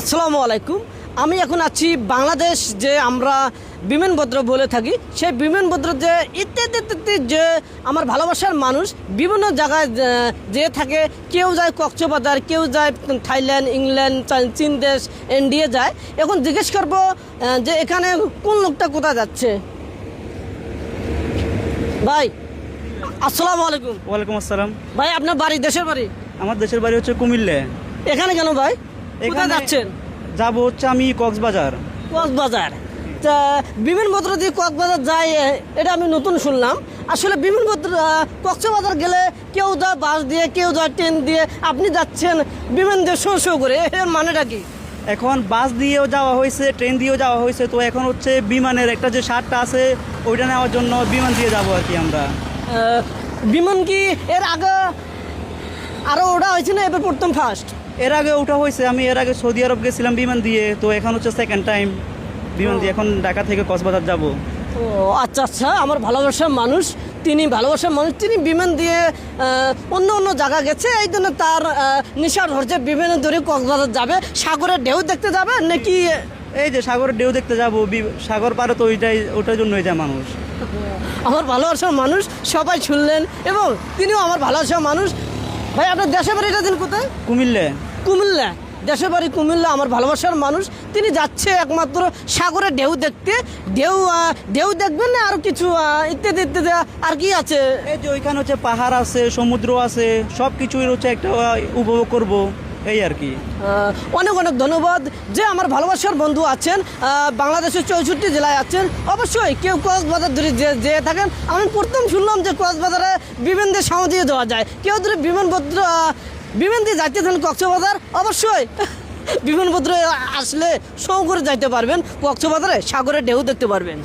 আসসালামু আলাইকুম। আমি এখন আছি বাংলাদেশ, যে আমরা বিমানবন্দর বলে থাকি, সেই বিমানবন্দর যে ইত্যাদি ইত্যাদি যে আমার ভালোবাসার মানুষ বিভিন্ন জায়গায় যে থাকে। কেউ যায় কক্সবাজার, কেউ যায় থাইল্যান্ড, ইংল্যান্ড, চীন দেশ, ইন্ডিয়া যায়। এখন জিজ্ঞেস করবো যে এখানে কোন লোকটা কোথায় যাচ্ছে। ভাই আসসালামু আলাইকুম। ওয়ালাইকুম আসসালাম। ভাই আপনার বাড়ি, দেশের বাড়ি? আমার দেশের বাড়ি হচ্ছে কুমিল্লা। এখানে কেন ভাই, কোথায় এখানে যাচ্ছেন? যাবো হচ্ছে আমি কক্সবাজার। কক্সবাজার। তা বিমানবন্দর দিয়ে কক্সবাজার যায়, এটা আমি নতুন শুনলাম। আসলে বিমানবন্দর কক্সবাজার গেলে কেউ যায় বাস দিয়ে, কেউ যায় ট্রেন দিয়ে, আপনি যাচ্ছেন বিমান দিয়ে শো শো করে, এর মানেটা কি? এখন বাস দিয়েও যাওয়া হয়েছে, ট্রেন দিয়েও যাওয়া হয়েছে, তো এখন হচ্ছে বিমানের একটা যে শার্টটা আছে ওইটা নেওয়ার জন্য বিমান দিয়ে যাবো আর কি আমরা। বিমান কি এর আগে আরও ওটা হয়েছে না, এবার প্রথম ফার্স্ট? এর আগে ওটা হয়েছে, আমি এর আগে সৌদি আরব গেছিলাম বিমান দিয়ে, তো এখন হচ্ছে সেকেন্ড টাইম বিমান দিয়ে এখন ঢাকা থেকে কক্সবাজার যাব। ও আচ্ছা আচ্ছা, আমার ভালোবাসার মানুষ, তিনি ভালোবাসার মানুষ, তিনি বিমান দিয়ে অন্য অন্য জায়গা গেছে, এই জন্য তার নিশার ধরছে বিমান ধরে কক্সবাজার যাবে। সাগরের ঢেউ দেখতে যাবে নাকি? এই যে সাগরের ঢেউ দেখতে যাবো, সাগর পারে তো ওটার জন্যই যায় মানুষ। আমার ভালোবাসার মানুষ, সবাই শুনলেন, এবং তিনিও আমার ভালোবাসার মানুষ। ভাই আপনার দেশের বাড়িটা দিন কোথায়? কুমিল্লা। কুমিল্লা, দেশের বাড়ি কুমিল্লা। আমার ভালোবাসার মানুষ, তিনি যাচ্ছে একমাত্র সাগরের ঢেউ দেখতে। ঢেউ দেখবেন না, আরও কিছু ইত্যাদি ইত্যাদি আর কি আছে। এই যে ওইখানে হচ্ছে পাহাড় আছে, সমুদ্র আছে, সব কিছুই হচ্ছে একটা উপভোগ করব, এই আর কি। অনেক অনেক ধন্যবাদ। যে আমার ভালোবাসার বন্ধু আছেন, বাংলাদেশের 64 জেলায় আছেন, অবশ্যই কেউ কক্সবাজার ধরে যে থাকেন। আমি প্রথম শুনলাম যে কক্সবাজারে বিমান দিয়ে সামনে দিয়ে যাওয়া যায়। কেউ ধরে বিমান দিয়ে যাইতে থাকেন কক্সবাজার, অবশ্যই বিমানবন্দরে আসলে সৌ করে যাইতে পারবেন, কক্সবাজারে সাগরের ঢেউ দেখতে পারবেন।